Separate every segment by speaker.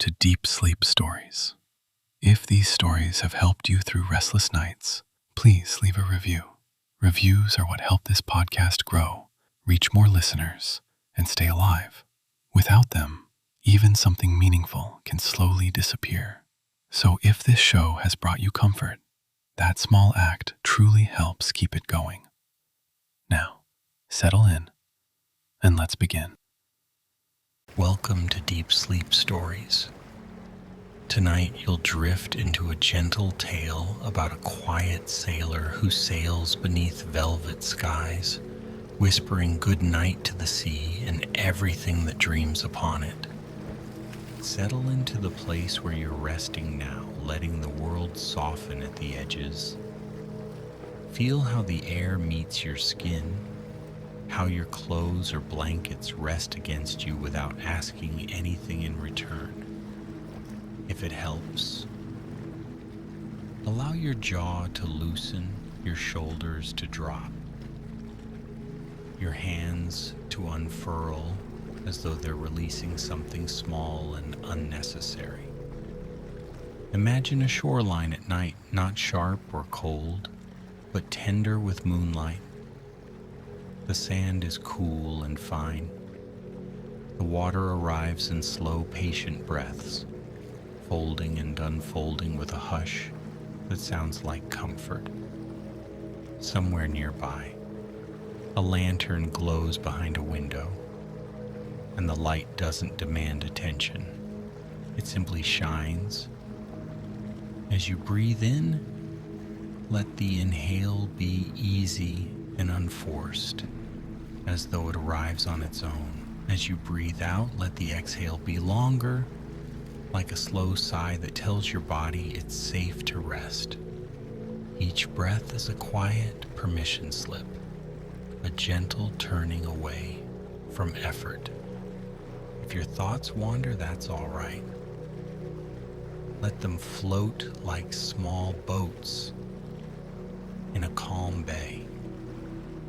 Speaker 1: to Deep Sleep Stories. If these stories have helped you through restless nights, please leave a review. Reviews are what help this podcast grow, reach more listeners, and stay alive. Without them, even something meaningful can slowly disappear. So if this show has brought you comfort, that small act truly helps keep it going. Now, settle in, and let's begin.
Speaker 2: Welcome to Deep Sleep Stories. Tonight you'll drift into a gentle tale about a quiet sailor who sails beneath velvet skies, whispering good night to the sea and everything that dreams upon it. Settle into the place where you're resting now, letting the world soften at the edges. Feel how the air meets your skin, how your clothes or blankets rest against you without asking anything in return. If it helps, allow your jaw to loosen, your shoulders to drop, your hands to unfurl as though they're releasing something small and unnecessary. Imagine a shoreline at night, not sharp or cold, but tender with moonlight. The sand is cool and fine. The water arrives in slow, patient breaths, folding and unfolding with a hush that sounds like comfort. Somewhere nearby, a lantern glows behind a window, and the light doesn't demand attention. It simply shines. As you breathe in, let the inhale be easy and unforced, as though it arrives on its own. As you breathe out, let the exhale be longer, like a slow sigh that tells your body it's safe to rest. Each breath is a quiet permission slip, a gentle turning away from effort. If your thoughts wander, that's all right. Let them float like small boats in a calm bay.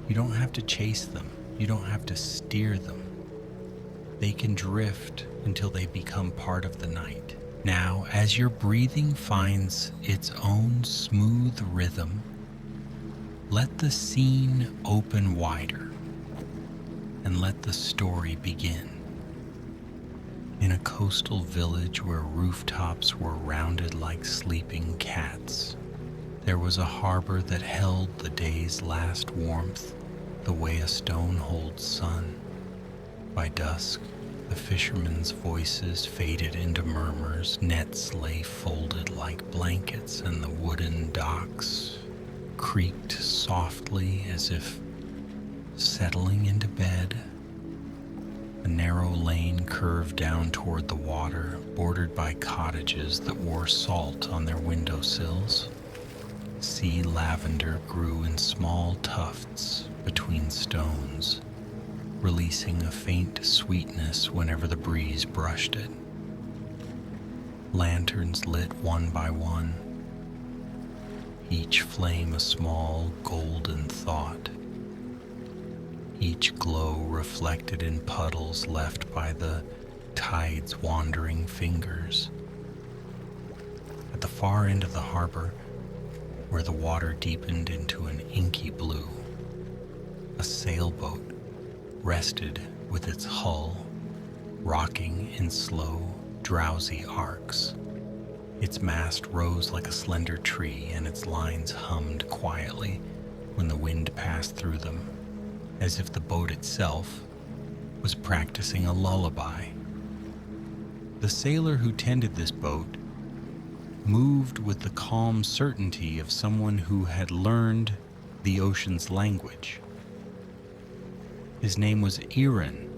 Speaker 2: You don't have to chase them. You don't have to steer them. They can drift until they become part of the night. Now, as your breathing finds its own smooth rhythm, let the scene open wider and let the story begin. In a coastal village where rooftops were rounded like sleeping cats, there was a harbor that held the day's last warmth the way a stone holds sun. By dusk, the fishermen's voices faded into murmurs, nets lay folded like blankets, and the wooden docks creaked softly as if settling into bed. A narrow lane curved down toward the water, bordered by cottages that wore salt on their windowsills. Sea lavender grew in small tufts between stones, releasing a faint sweetness whenever the breeze brushed it. Lanterns lit one by one, each flame a small golden thought, each glow reflected in puddles left by the tide's wandering fingers. At the far end of the harbor, where the water deepened into an inky blue, a sailboat rested with its hull rocking in slow, drowsy arcs. Its mast rose like a slender tree, and its lines hummed quietly when the wind passed through them, as if the boat itself was practicing a lullaby. The sailor who tended this boat moved with the calm certainty of someone who had learned the ocean's language. His name was Aaron,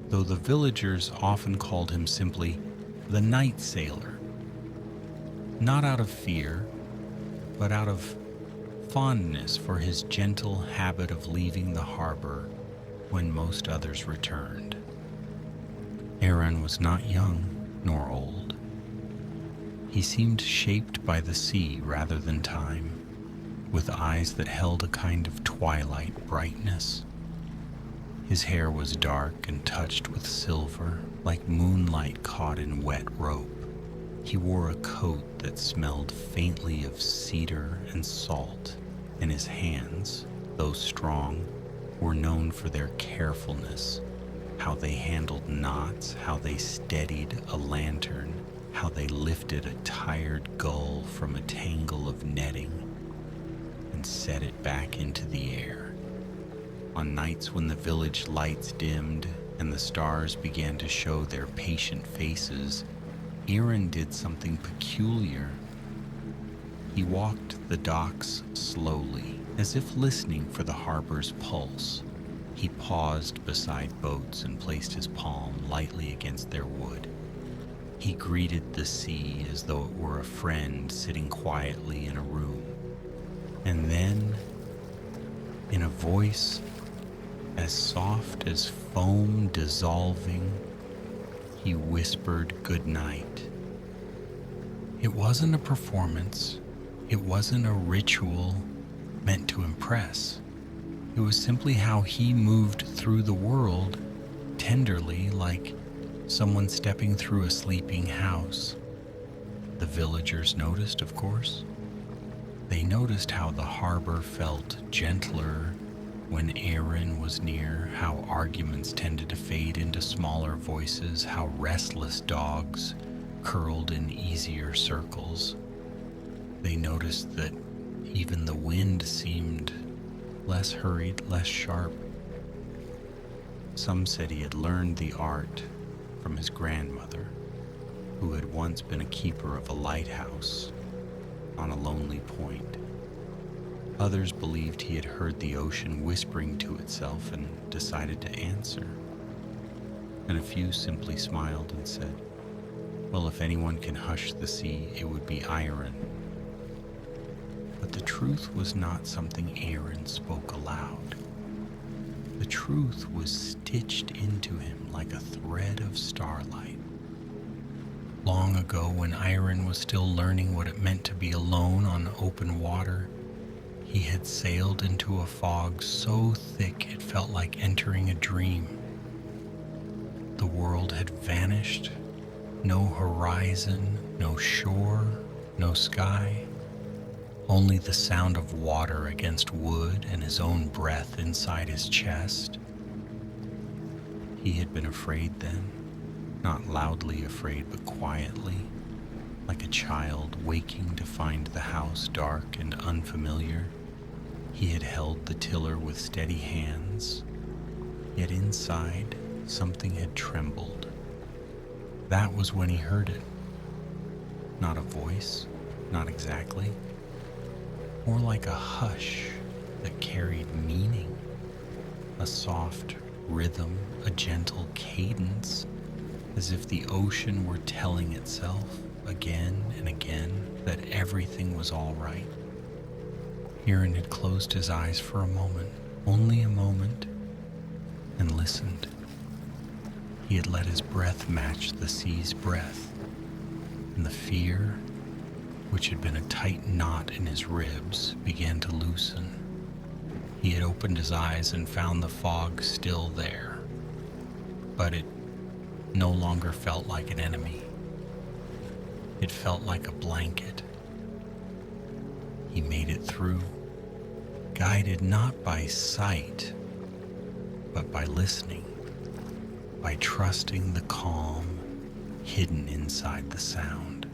Speaker 2: though the villagers often called him simply the night sailor, not out of fear, but out of fondness for his gentle habit of leaving the harbor when most others returned. Aaron was not young nor old. He seemed shaped by the sea rather than time, with eyes that held a kind of twilight brightness. His hair was dark and touched with silver, like moonlight caught in wet rope. He wore a coat that smelled faintly of cedar and salt, and his hands, though strong, were known for their carefulness, how they handled knots, how they steadied a lantern, how they lifted a tired gull from a tangle of netting and set it back into the air. On nights when the village lights dimmed and the stars began to show their patient faces, Aaron did something peculiar. He walked the docks slowly, as if listening for the harbor's pulse. He paused beside boats and placed his palm lightly against their wood. He greeted the sea as though it were a friend sitting quietly in a room. And then, in a voice as soft as foam dissolving, he whispered goodnight. It wasn't a performance. It wasn't a ritual meant to impress. It was simply how he moved through the world, tenderly, like someone stepping through a sleeping house. The villagers noticed, of course. They noticed how the harbor felt gentler when Aaron was near, how arguments tended to fade into smaller voices, how restless dogs curled in easier circles. They noticed that even the wind seemed less hurried, less sharp. Some said he had learned the art from his grandmother, who had once been a keeper of a lighthouse on a lonely point. Others believed he had heard the ocean whispering to itself and decided to answer. And a few simply smiled and said, well, if anyone can hush the sea, it would be Aaron. But the truth was not something Aaron spoke aloud. The truth was stitched into him like a thread of starlight. Long ago, when Aaron was still learning what it meant to be alone on open water, he had sailed into a fog so thick it felt like entering a dream. The world had vanished. No horizon, no shore, no sky. Only the sound of water against wood and his own breath inside his chest. He had been afraid then, not loudly afraid, but quietly, like a child waking to find the house dark and unfamiliar. He had held the tiller with steady hands, yet inside something had trembled. That was when he heard it. Not a voice, not exactly. More like a hush that carried meaning, a soft rhythm, a gentle cadence, as if the ocean were telling itself again and again that everything was all right. Aaron had closed his eyes for a moment, only a moment, and listened. He had let his breath match the sea's breath, and the fear, which had been a tight knot in his ribs, began to loosen. He had opened his eyes and found the fog still there, but it no longer felt like an enemy. It felt like a blanket. He made it through, guided not by sight, but by listening, by trusting the calm hidden inside the sound.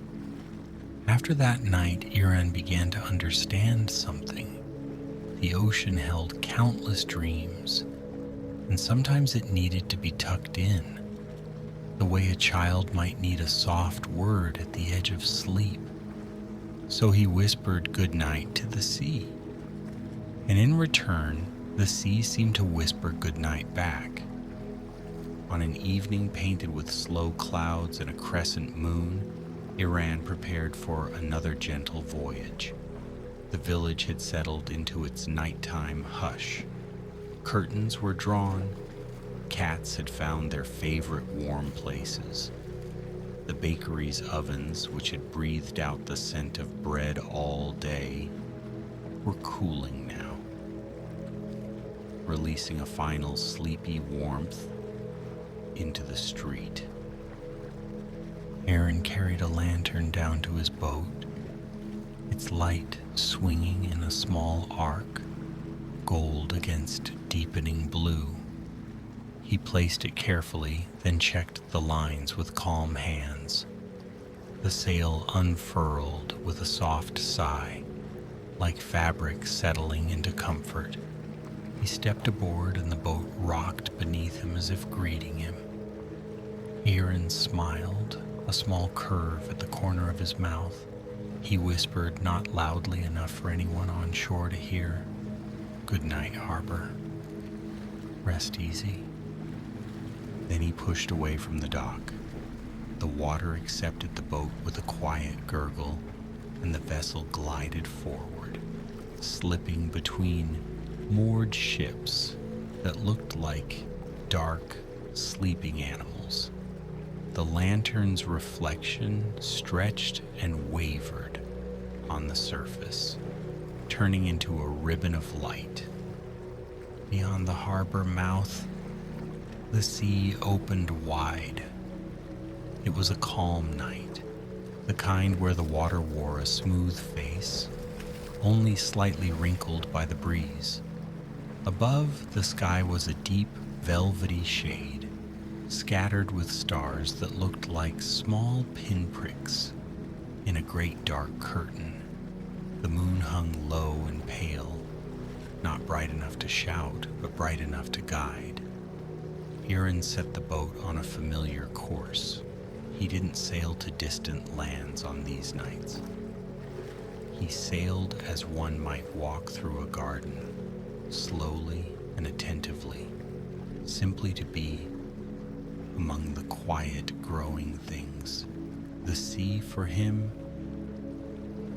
Speaker 2: After that night, Aaron began to understand something. The ocean held countless dreams, and sometimes it needed to be tucked in, the way a child might need a soft word at the edge of sleep. So he whispered goodnight to the sea, and in return, the sea seemed to whisper goodnight back. On an evening painted with slow clouds and a crescent moon, Iran prepared for another gentle voyage. The village had settled into its nighttime hush. Curtains were drawn. Cats had found their favorite warm places. The bakery's ovens, which had breathed out the scent of bread all day, were cooling now. releasing a final sleepy warmth into the street. Aaron carried a lantern down to his boat, its light swinging in a small arc, gold against deepening blue. He placed it carefully, then checked the lines with calm hands. The sail unfurled with a soft sigh, like fabric settling into comfort. He stepped aboard and the boat rocked beneath him as if greeting him. Aaron smiled, a small curve at the corner of his mouth. He whispered, not loudly enough for anyone on shore to hear, "Good night, harbor. Rest easy." Then he pushed away from the dock. The water accepted the boat with a quiet gurgle, and the vessel glided forward, slipping between moored ships that looked like dark, sleeping animals. The lantern's reflection stretched and wavered on the surface, turning into a ribbon of light. Beyond the harbor mouth, the sea opened wide. It was a calm night, the kind where the water wore a smooth face, only slightly wrinkled by the breeze. Above, the sky was a deep, velvety shade, scattered with stars that looked like small pinpricks in a great dark curtain. The moon hung low and pale, not bright enough to shout, but bright enough to guide. Aaron set the boat on a familiar course. He didn't sail to distant lands on these nights. He sailed as one might walk through a garden, slowly and attentively, simply to be among the quiet growing things. The sea for him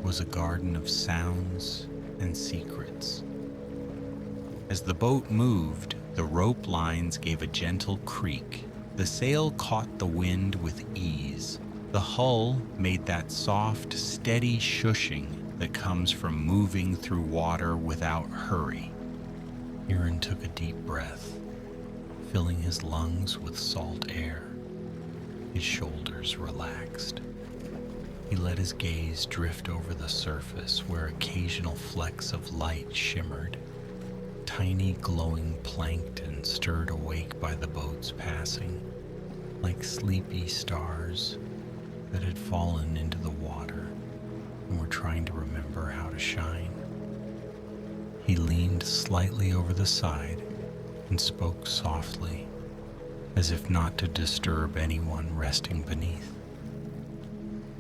Speaker 2: was a garden of sounds and secrets. As the boat moved, the rope lines gave a gentle creak. The sail caught the wind with ease. The hull made that soft, steady shushing that comes from moving through water without hurry. Aaron took a deep breath, filling his lungs with salt air. His shoulders relaxed. He let his gaze drift over the surface where occasional flecks of light shimmered. Tiny glowing plankton stirred awake by the boat's passing, like sleepy stars that had fallen into the water and were trying to remember how to shine. He leaned slightly over the side and spoke softly, as if not to disturb anyone resting beneath.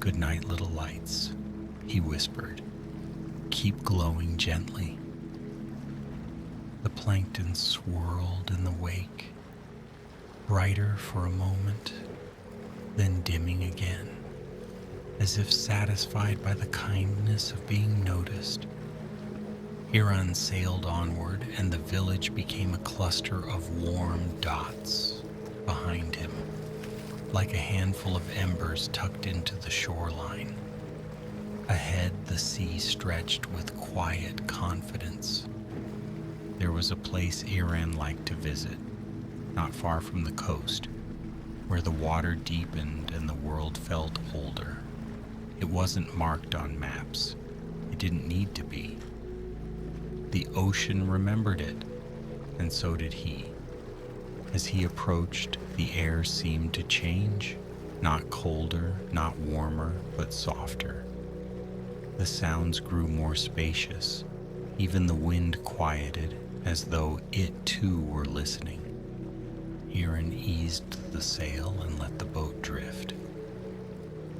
Speaker 2: "Good night, little lights," he whispered. "Keep glowing gently." The plankton swirled in the wake, brighter for a moment, then dimming again, as if satisfied by the kindness of being noticed. Aaron sailed onward, and the village became a cluster of warm dots behind him, like a handful of embers tucked into the shoreline. Ahead, the sea stretched with quiet confidence. There was a place Aaron liked to visit, not far from the coast, where the water deepened and the world felt older. It wasn't marked on maps. It didn't need to be. The ocean remembered it, and so did he. As he approached, the air seemed to change, not colder, not warmer, but softer. The sounds grew more spacious. Even the wind quieted, as though it too were listening. Aaron eased the sail and let the boat drift.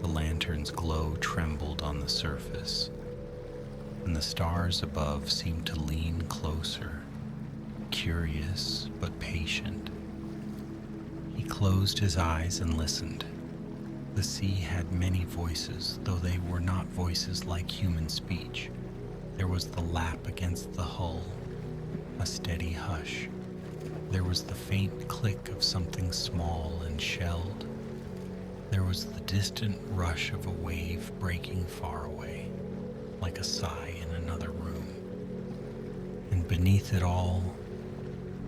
Speaker 2: The lantern's glow trembled on the surface, and the stars above seemed to lean closer, curious but patient. He closed his eyes and listened. The sea had many voices, though they were not voices like human speech. There was the lap against the hull, a steady hush. There was the faint click of something small and shelled. There was the distant rush of a wave breaking far away, like a sigh in another room. And beneath it all,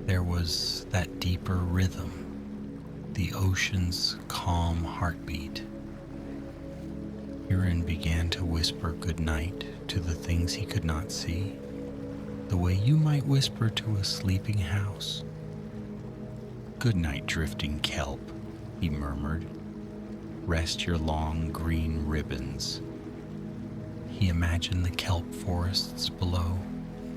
Speaker 2: There was that deeper rhythm, the ocean's calm heartbeat. Huron began to whisper goodnight to the things he could not see, the way you might whisper to a sleeping house. "Good night, drifting kelp," he murmured. "Rest your long green ribbons." He imagined the kelp forests below,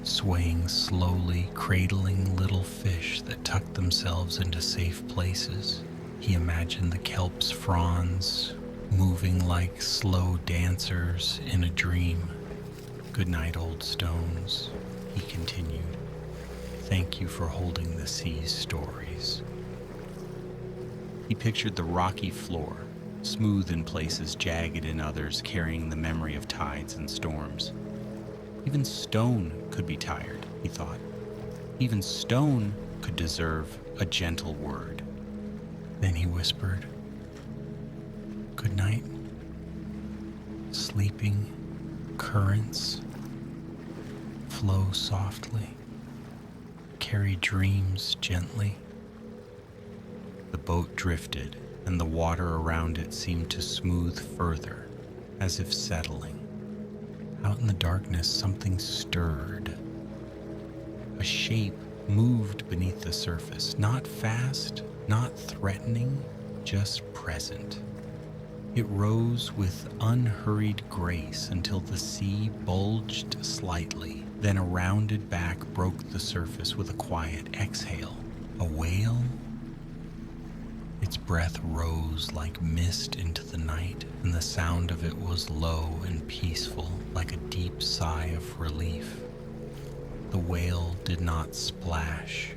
Speaker 2: swaying slowly, cradling little fish that tucked themselves into safe places. He imagined the kelp's fronds moving like slow dancers in a dream. "Good night, old stones," he continued. "Thank you for holding the sea's stories." He pictured the rocky floor, smooth in places, jagged in others, carrying the memory of tides and storms. Even stone could be tired, he thought. Even stone could deserve a gentle word. Then he whispered, "Good night, sleeping currents. Flow softly, carry dreams gently." The boat drifted, and the water around it seemed to smooth further, as if settling. Out in the darkness, something stirred. A shape moved beneath the surface, not fast, not threatening, just present. It rose with unhurried grace until the sea bulged slightly. Then a rounded back broke the surface with a quiet exhale. A whale? Its breath rose like mist into the night, and the sound of it was low and peaceful, like a deep sigh of relief. The whale did not splash.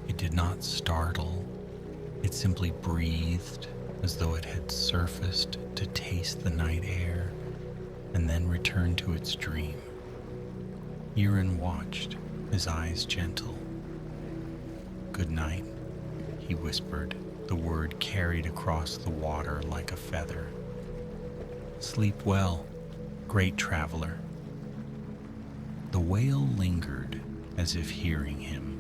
Speaker 2: It did not startle. It simply breathed, as though it had surfaced to taste the night air and then returned to its dream. Huron watched, his eyes gentle. "Good night," he whispered, the word carried across the water like a feather. "Sleep well, great traveler." The whale lingered, as if hearing him,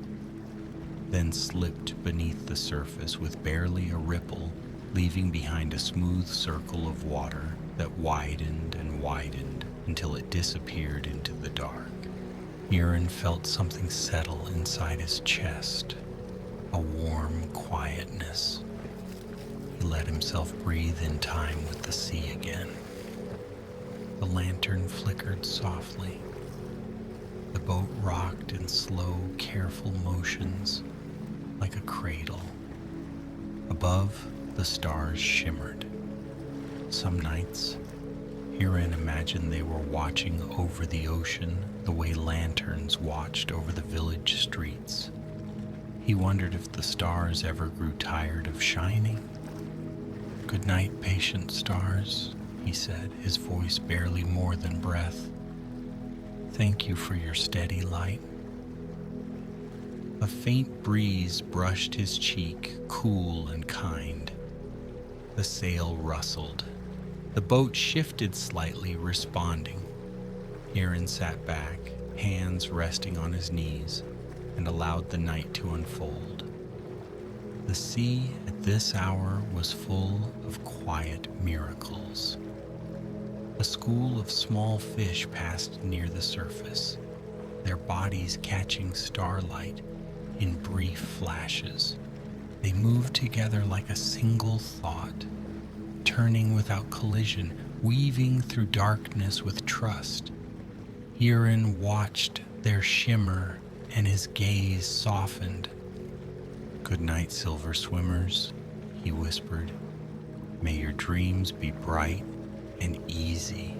Speaker 2: then slipped beneath the surface with barely a ripple, leaving behind a smooth circle of water that widened and widened until it disappeared into the dark. Huron felt something settle inside his chest, a warm quietness. He let himself breathe in time with the sea again. The lantern flickered softly. The boat rocked in slow, careful motions, like a cradle. Above, the stars shimmered. Some nights, Huron imagined they were watching over the ocean the way lanterns watched over the village streets. He wondered if the stars ever grew tired of shining. "Good night, patient stars," he said, his voice barely more than breath. "Thank you for your steady light." A faint breeze brushed his cheek, cool and kind. The sail rustled. The boat shifted slightly, responding. Huron sat back, hands resting on his knees, and allowed the night to unfold. The sea at this hour was full of quiet miracles. A school of small fish passed near the surface, their bodies catching starlight in brief flashes. They moved together like a single thought, turning without collision, weaving through darkness with trust. Huron watched their shimmer, and his gaze softened. "Good night, silver swimmers," he whispered. "May your dreams be bright and easy."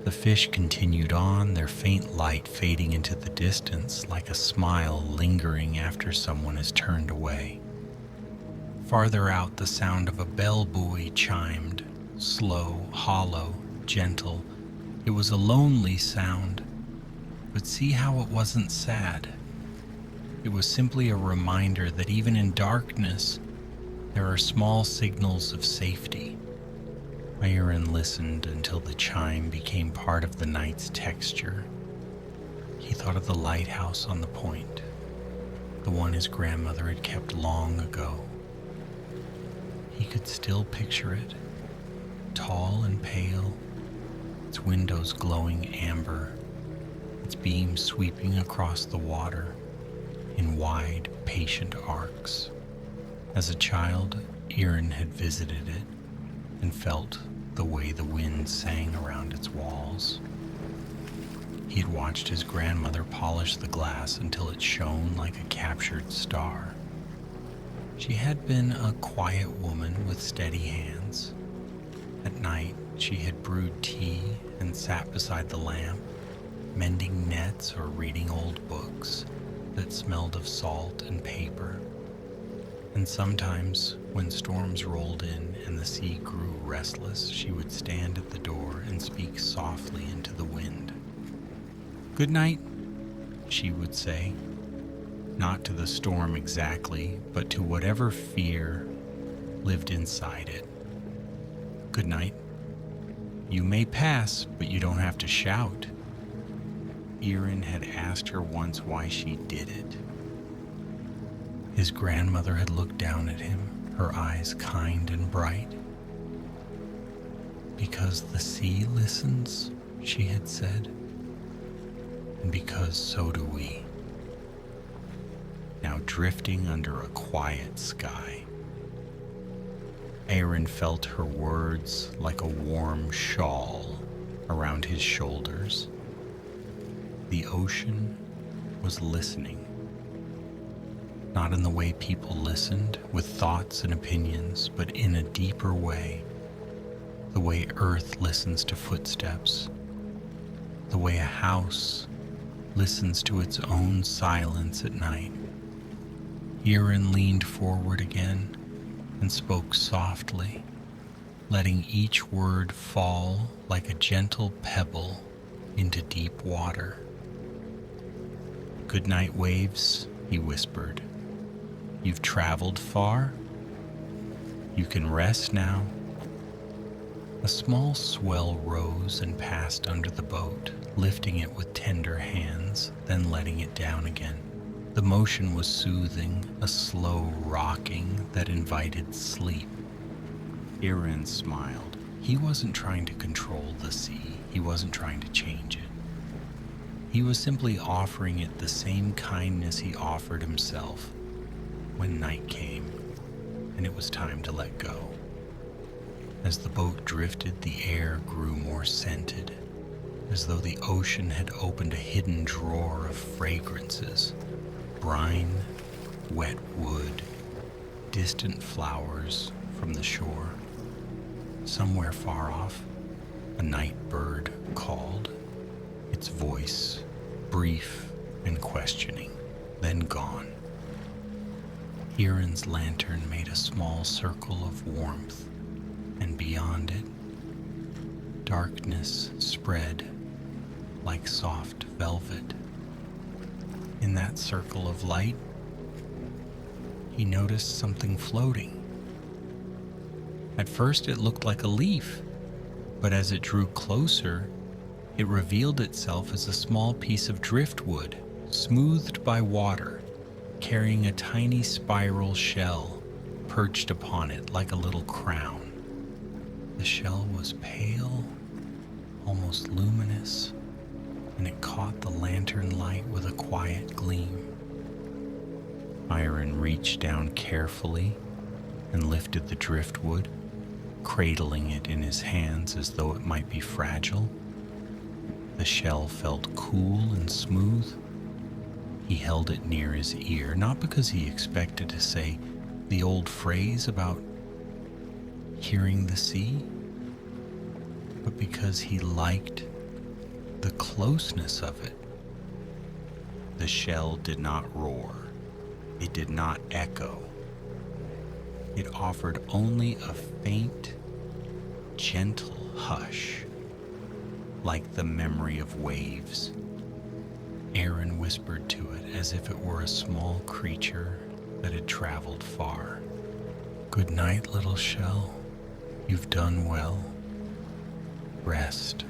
Speaker 2: The fish continued on, their faint light fading into the distance like a smile lingering after someone has turned away. Farther out, the sound of a bell buoy chimed, slow, hollow, gentle. It was a lonely sound, but see how it wasn't sad. It was simply a reminder that even in darkness, there are small signals of safety. Huron listened until the chime became part of the night's texture. He thought of the lighthouse on the point, the one his grandmother had kept long ago. He could still picture it, tall and pale, its windows glowing amber, its beams sweeping across the water in wide, patient arcs. As a child, Erin had visited it and felt the way the wind sang around its walls. He had watched his grandmother polish the glass until it shone like a captured star. She had been a quiet woman with steady hands. At night, she had brewed tea and sat beside the lamp, mending nets or reading old books that smelled of salt and paper. And sometimes, when storms rolled in and the sea grew restless, she would stand at the door and speak softly into the wind. "Good night," she would say, not to the storm exactly, but to whatever fear lived inside it. "Good night. You may pass, but you don't have to shout." Erin had asked her once why she did it. His grandmother had looked down at him, her eyes kind and bright. "Because the sea listens," she had said, "and because so do we." Now drifting under a quiet sky, Erin felt her words like a warm shawl around his shoulders. The ocean was listening. Not in the way people listened, with thoughts and opinions, but in a deeper way. The way earth listens to footsteps. The way a house listens to its own silence at night. Erin leaned forward again and spoke softly, letting each word fall like a gentle pebble into deep water. "Good night, waves," he whispered. "You've traveled far. You can rest now." A small swell rose and passed under the boat, lifting it with tender hands, then letting it down again. The motion was soothing, a slow rocking that invited sleep. Erin smiled. He wasn't trying to control the sea. He wasn't trying to change it. He was simply offering it the same kindness he offered himself when night came and it was time to let go. As the boat drifted, the air grew more scented, as though the ocean had opened a hidden drawer of fragrances. Brine, wet wood, distant flowers from the shore. Somewhere far off, a night bird called, its voice brief and questioning, then gone. Erin's lantern made a small circle of warmth, and beyond it, darkness spread like soft velvet. In that circle of light, he noticed something floating. At first it looked like a leaf, but as it drew closer, it revealed itself as a small piece of driftwood, smoothed by water, carrying a tiny spiral shell perched upon it like a little crown. The shell was pale, almost luminous, and it caught the lantern light with a quiet gleam. Erin reached down carefully and lifted the driftwood, cradling it in his hands as though it might be fragile. The shell felt cool and smooth. He held it near his ear, not because he expected to say the old phrase about hearing the sea, but because he liked the closeness of it. The shell did not roar. It did not echo. It offered only a faint, gentle hush, like the memory of waves. Erin whispered to it as if it were a small creature that had traveled far. "Good night, little shell. You've done well. Rest."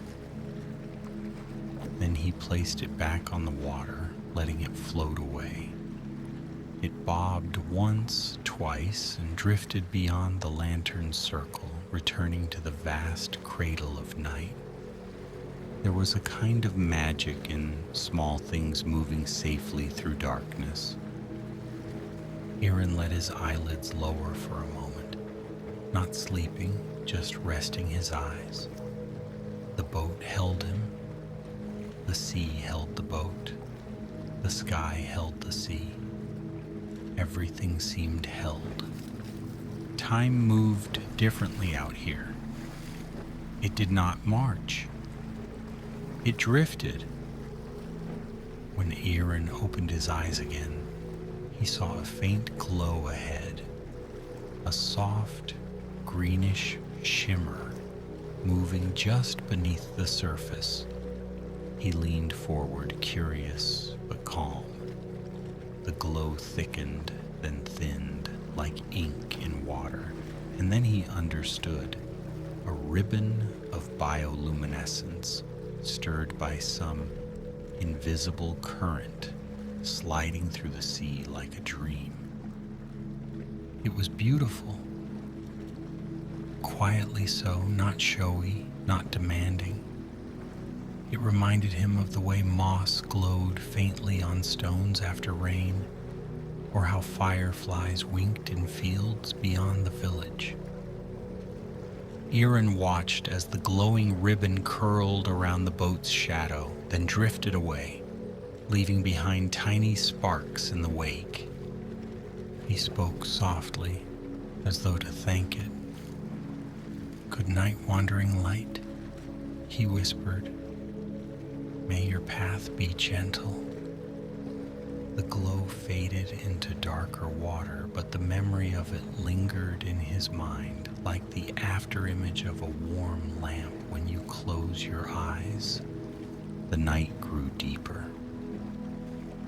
Speaker 2: Then he placed it back on the water, letting it float away. It bobbed once, twice, and drifted beyond the lantern's circle, returning to the vast cradle of night. There was a kind of magic in small things moving safely through darkness. Aaron let his eyelids lower for a moment, not sleeping, just resting his eyes. The boat held him. The sea held the boat. The sky held the sea. Everything seemed held. Time moved differently out here. It did not march. It drifted. When Aaron opened his eyes again, he saw a faint glow ahead, a soft, greenish shimmer moving just beneath the surface. He leaned forward, curious but calm. The glow thickened, then thinned, like ink in water, and then he understood. A ribbon of bioluminescence, stirred by some invisible current, sliding through the sea like a dream. It was beautiful. Quietly so, not showy, not demanding. It reminded him of the way moss glowed faintly on stones after rain, or how fireflies winked in fields beyond the village. Aaron watched as the glowing ribbon curled around the boat's shadow, then drifted away, leaving behind tiny sparks in the wake. He spoke softly, as though to thank it. "Good night, wandering light," he whispered. "May your path be gentle." The glow faded into darker water, but the memory of it lingered in his mind, like the afterimage of a warm lamp when you close your eyes. The night grew deeper.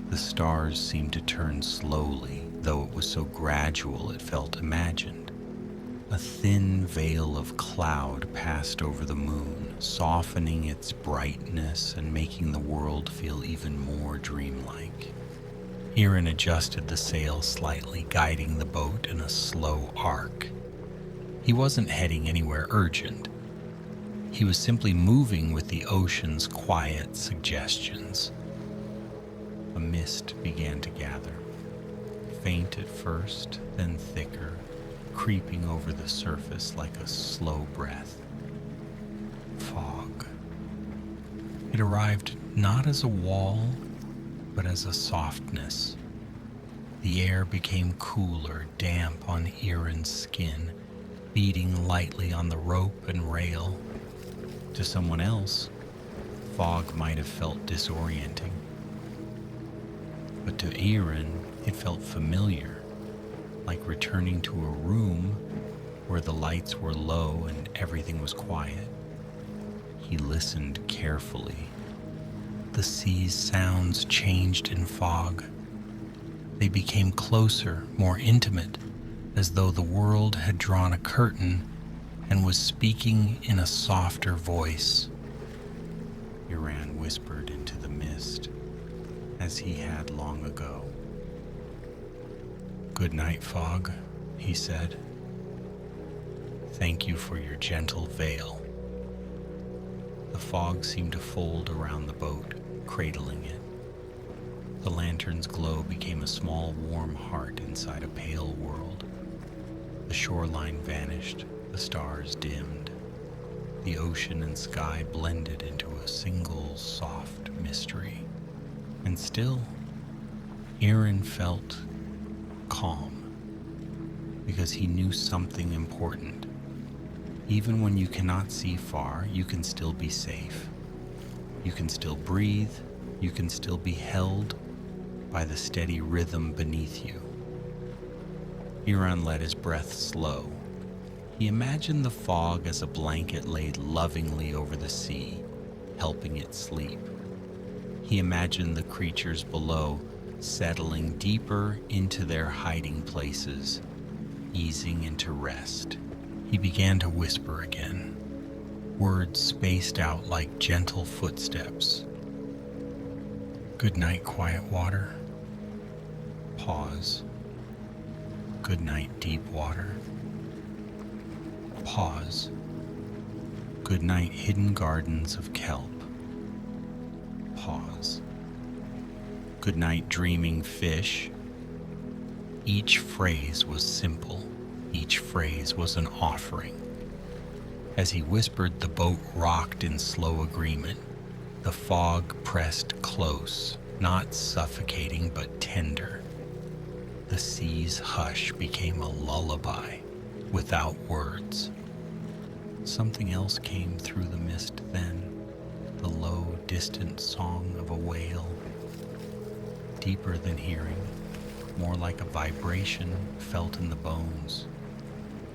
Speaker 2: The stars seemed to turn slowly, though it was so gradual it felt imagined. A thin veil of cloud passed over the moon, softening its brightness and making the world feel even more dreamlike. Aaron adjusted the sail slightly, guiding the boat in a slow arc. He wasn't heading anywhere urgent. He was simply moving with the ocean's quiet suggestions. A mist began to gather, faint at first, then thicker, creeping over the surface like a slow breath. Fog. It arrived not as a wall, but as a softness. The air became cooler, damp on Aaron's skin, beating lightly on the rope and rail. To someone else, fog might have felt disorienting. But to Aaron, it felt familiar, like returning to a room where the lights were low and everything was quiet. He listened carefully. The sea's sounds changed in fog. They became closer, more intimate, as though the world had drawn a curtain and was speaking in a softer voice. Aaron whispered into the mist, as he had long ago. "Good night, fog," he said. "Thank you for your gentle veil." The fog seemed to fold around the boat, cradling it. The lantern's glow became a small, warm heart inside a pale world. The shoreline vanished, the stars dimmed. The ocean and sky blended into a single, soft mystery. And still, Aaron felt calm, because he knew something important. Even when you cannot see far, you can still be safe. You can still breathe. You can still be held by the steady rhythm beneath you. Aaron let his breath slow. He imagined the fog as a blanket laid lovingly over the sea, helping it sleep. He imagined the creatures below settling deeper into their hiding places, easing into rest. He began to whisper again, words spaced out like gentle footsteps. "Good night, quiet water. Pause. Goodnight, deep water. Pause. Goodnight, hidden gardens of kelp. Pause. Goodnight, dreaming fish. Each phrase was simple. Each phrase was an offering. As he whispered, the boat rocked in slow agreement. The fog pressed close, not suffocating but tender. The sea's hush became a lullaby, without words. Something else came through the mist then, the low, distant song of a whale. Deeper than hearing, more like a vibration felt in the bones.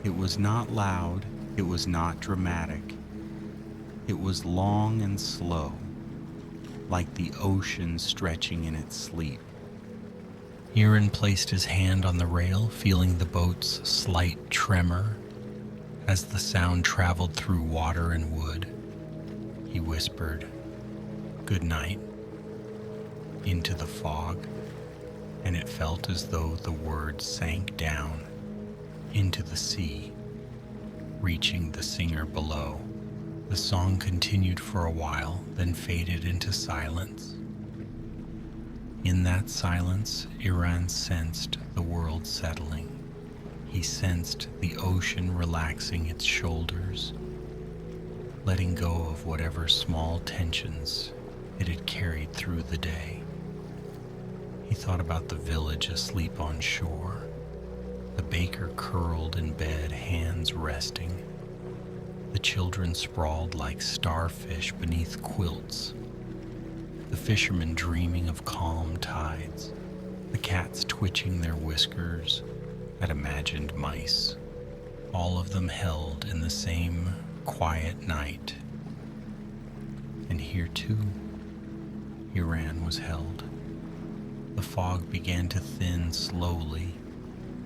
Speaker 2: It was not loud, it was not dramatic. It was long and slow, like the ocean stretching in its sleep. Aaron placed his hand on the rail, feeling the boat's slight tremor as the sound traveled through water and wood. He whispered, "Good night," into the fog, and it felt as though the words sank down into the sea, reaching the singer below. The song continued for a while, then faded into silence. In that silence, Iran sensed the world settling. He sensed the ocean relaxing its shoulders, letting go of whatever small tensions it had carried through the day. He thought about the village asleep on shore, the baker curled in bed, hands resting, the children sprawled like starfish beneath quilts, the fishermen dreaming of calm tides, the cats twitching their whiskers at imagined mice, all of them held in the same quiet night. And here too, Iran was held. The fog began to thin slowly,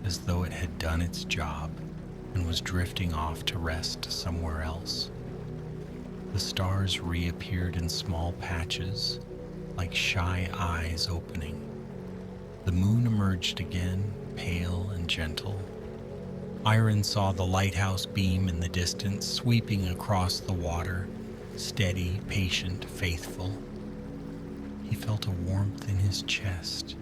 Speaker 2: as though it had done its job and was drifting off to rest somewhere else. The stars reappeared in small patches, like shy eyes opening. The moon emerged again, pale and gentle. Iron saw the lighthouse beam in the distance, sweeping across the water, steady, patient, faithful. He felt a warmth in his chest,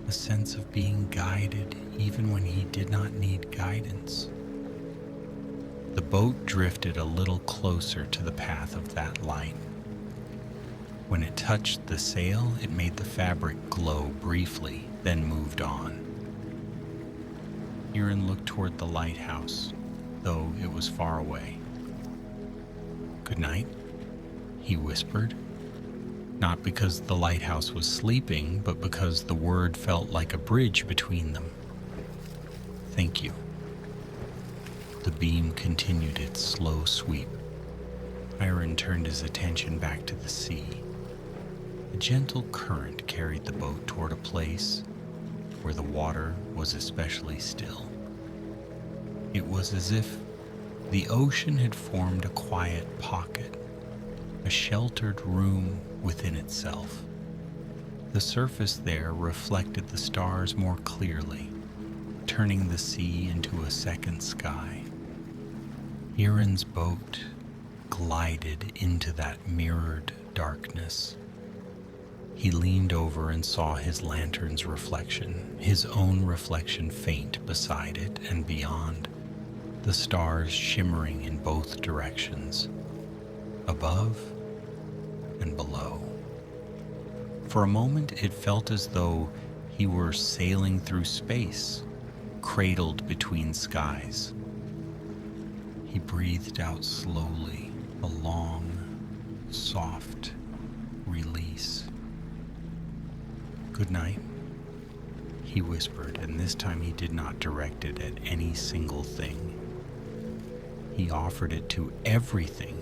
Speaker 2: a sense of being guided even when he did not need guidance. The boat drifted a little closer to the path of that light. When it touched the sail, it made the fabric glow briefly, then moved on. Aaron looked toward the lighthouse, though it was far away. "Good night," he whispered, not because the lighthouse was sleeping, but because the word felt like a bridge between them. "Thank you." The beam continued its slow sweep. Aaron turned his attention back to the sea. A gentle current carried the boat toward a place where the water was especially still. It was as if the ocean had formed a quiet pocket, a sheltered room within itself. The surface there reflected the stars more clearly, turning the sea into a second sky. Aaron's boat glided into that mirrored darkness. He leaned over and saw his lantern's reflection, his own reflection faint beside it and beyond, the stars shimmering in both directions, above and below. For a moment, it felt as though he were sailing through space, cradled between skies. He breathed out slowly, a long, soft release. "Good night," he whispered, and this time he did not direct it at any single thing. He offered it to everything: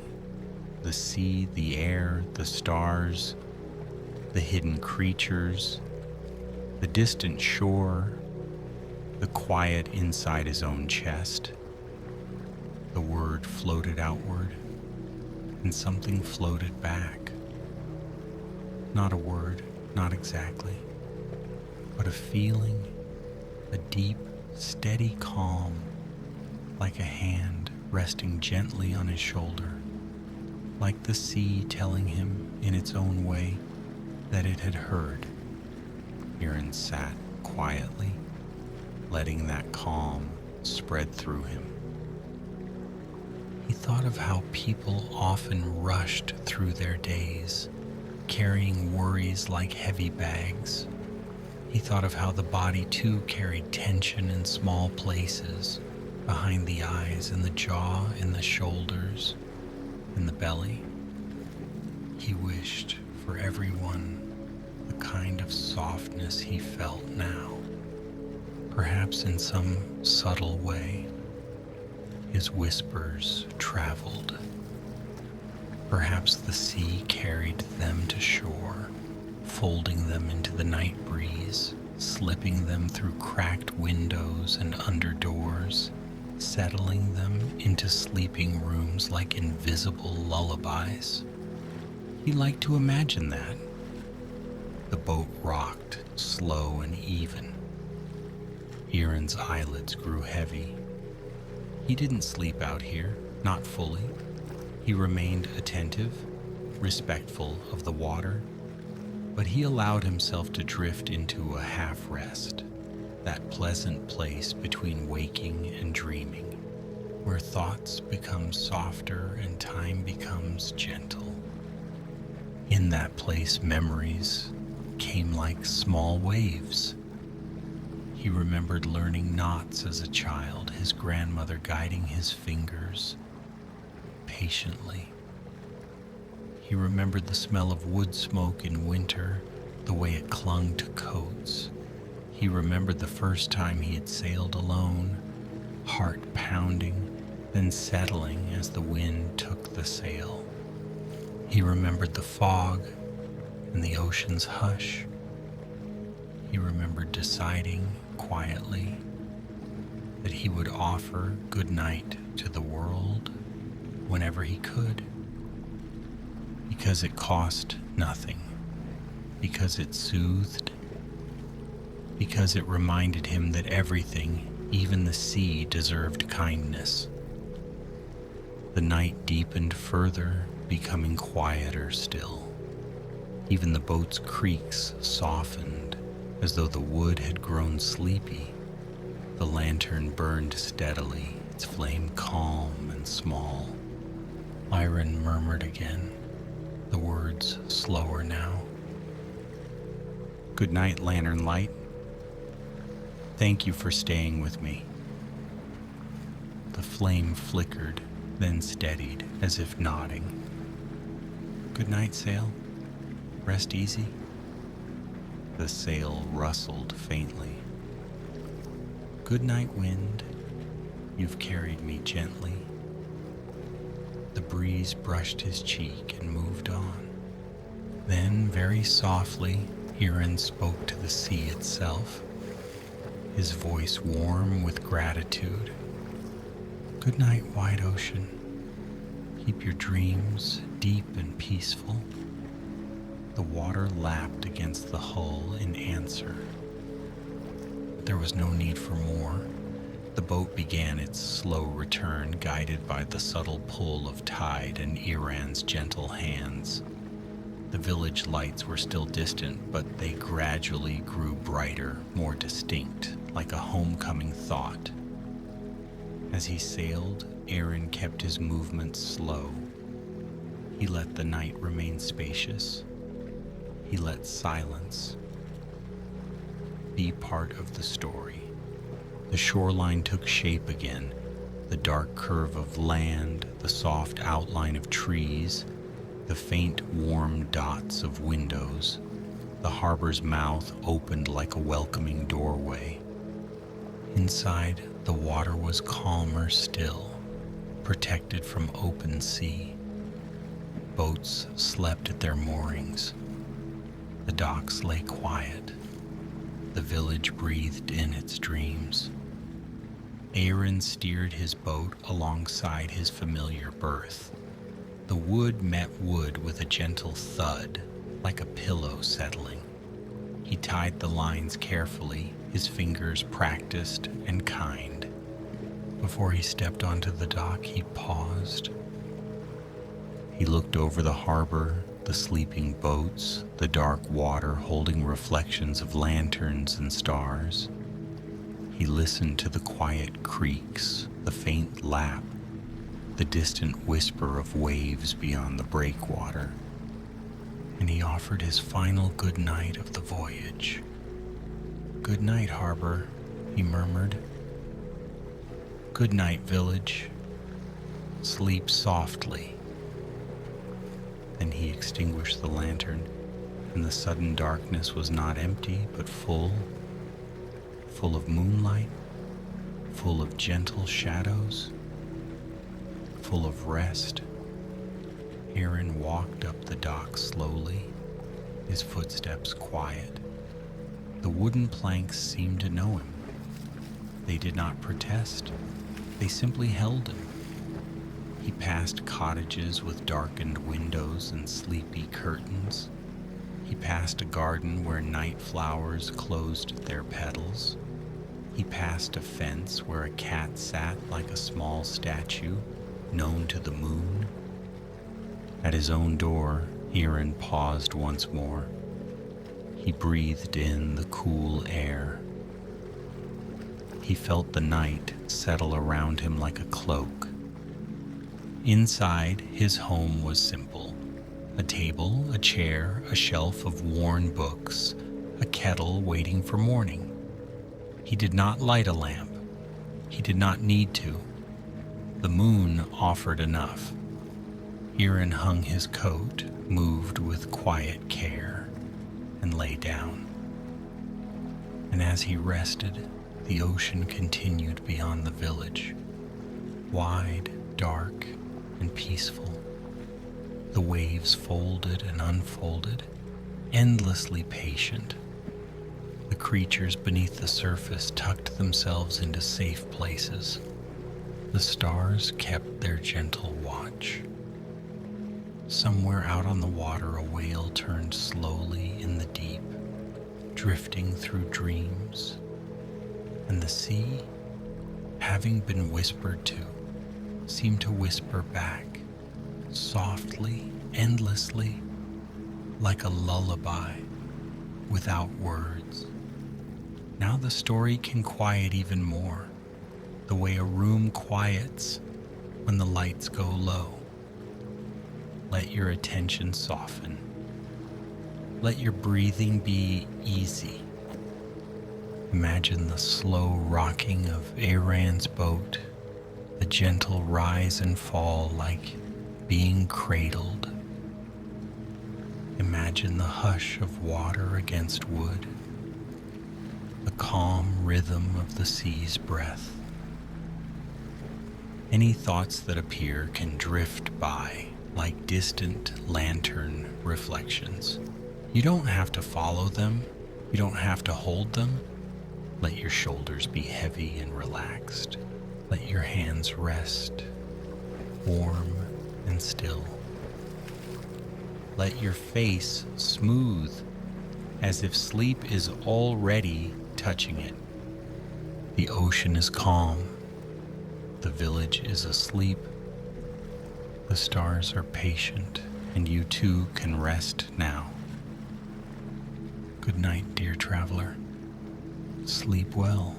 Speaker 2: the sea, the air, the stars, the hidden creatures, the distant shore, the quiet inside his own chest. The word floated outward, and something floated back. Not a word, not exactly. but a feeling, a deep, steady calm, like a hand resting gently on his shoulder, like the sea telling him in its own way that it had heard. Aaron sat quietly, letting that calm spread through him. He thought of how people often rushed through their days, carrying worries like heavy bags. He thought of how the body too carried tension in small places, behind the eyes, in the jaw, in the shoulders, in the belly. He wished for everyone the kind of softness he felt now. Perhaps in some subtle way, his whispers traveled. Perhaps the sea carried them to shore, folding them into the night breeze, slipping them through cracked windows and under doors, settling them into sleeping rooms like invisible lullabies. He liked to imagine that. The boat rocked, slow and even. Aaron's eyelids grew heavy. He didn't sleep out here, not fully. He remained attentive, respectful of the water, but he allowed himself to drift into a half-rest, that pleasant place between waking and dreaming, where thoughts become softer and time becomes gentle. In that place, memories came like small waves. He remembered learning knots as a child, his grandmother guiding his fingers patiently. He remembered the smell of wood smoke in winter, the way it clung to coats. He remembered the first time he had sailed alone, heart pounding, then settling as the wind took the sail. He remembered the fog and the ocean's hush. He remembered deciding quietly that he would offer goodnight to the world whenever he could, because it cost nothing, because it soothed, because it reminded him that everything, even the sea, deserved kindness. The night deepened further, becoming quieter still. Even the boat's creaks softened, as though the wood had grown sleepy. The lantern burned steadily, its flame calm and small. Aaron murmured again, the words slower now. "Good night, lantern light. Thank you for staying with me." The flame flickered, then steadied, as if nodding. "Good night, sail. Rest easy." The sail rustled faintly. "Good night, wind. You've carried me gently." The breeze brushed his cheek and moved on. Then, very softly, Aaron spoke to the sea itself, his voice warm with gratitude. "Good night, wide ocean. Keep your dreams deep and peaceful." The water lapped against the hull in answer. There was no need for more. The boat began its slow return, guided by the subtle pull of tide and Aaron's gentle hands. The village lights were still distant, but they gradually grew brighter, more distinct, like a homecoming thought. As he sailed, Aaron kept his movements slow. He let the night remain spacious. He let silence be part of the story. The shoreline took shape again, the dark curve of land, the soft outline of trees, the faint warm dots of windows. The harbor's mouth opened like a welcoming doorway. Inside, the water was calmer still, protected from open sea. Boats slept at their moorings. The docks lay quiet. The village breathed in its dreams. Aaron steered his boat alongside his familiar berth. The wood met wood with a gentle thud, like a pillow settling. He tied the lines carefully, his fingers practiced and kind. Before he stepped onto the dock, he paused. He looked over the harbor, the sleeping boats, the dark water holding reflections of lanterns and stars. He listened to the quiet creaks, the faint lap, the distant whisper of waves beyond the breakwater, and he offered his final good night of the voyage. "Good night, harbor," he murmured. "Good night, village. Sleep softly." Then he extinguished the lantern, and the sudden darkness was not empty, but full of moonlight, full of gentle shadows, full of rest. Aaron walked up the dock slowly, his footsteps quiet. The wooden planks seemed to know him. They did not protest, they simply held him. He passed cottages with darkened windows and sleepy curtains. He passed a garden where night flowers closed their petals. He passed a fence where a cat sat like a small statue, known to the moon. At his own door, Aaron paused once more. He breathed in the cool air. He felt the night settle around him like a cloak. Inside, his home was simple. A table, a chair, a shelf of worn books, a kettle waiting for morning. He did not light a lamp. He did not need to. The moon offered enough. Aaron hung his coat, moved with quiet care, and lay down. And as he rested, the ocean continued beyond the village, wide, dark, and peaceful. The waves folded and unfolded, endlessly patient. The creatures beneath the surface tucked themselves into safe places. The stars kept their gentle watch. Somewhere out on the water, a whale turned slowly in the deep, drifting through dreams. And the sea, having been whispered to, seemed to whisper back, softly, endlessly, like a lullaby, without words. Now the story can quiet even more, the way a room quiets when the lights go low. Let your attention soften. Let your breathing be easy. Imagine the slow rocking of Aaron's boat, the gentle rise and fall like being cradled. Imagine the hush of water against wood, the calm rhythm of the sea's breath. Any thoughts that appear can drift by like distant lantern reflections. You don't have to follow them. You don't have to hold them. Let your shoulders be heavy and relaxed. Let your hands rest, warm and still. Let your face smooth, as if sleep is already touching it. The ocean is calm. The village is asleep. The stars are patient, and you too can rest now. Good night, dear traveler. Sleep well.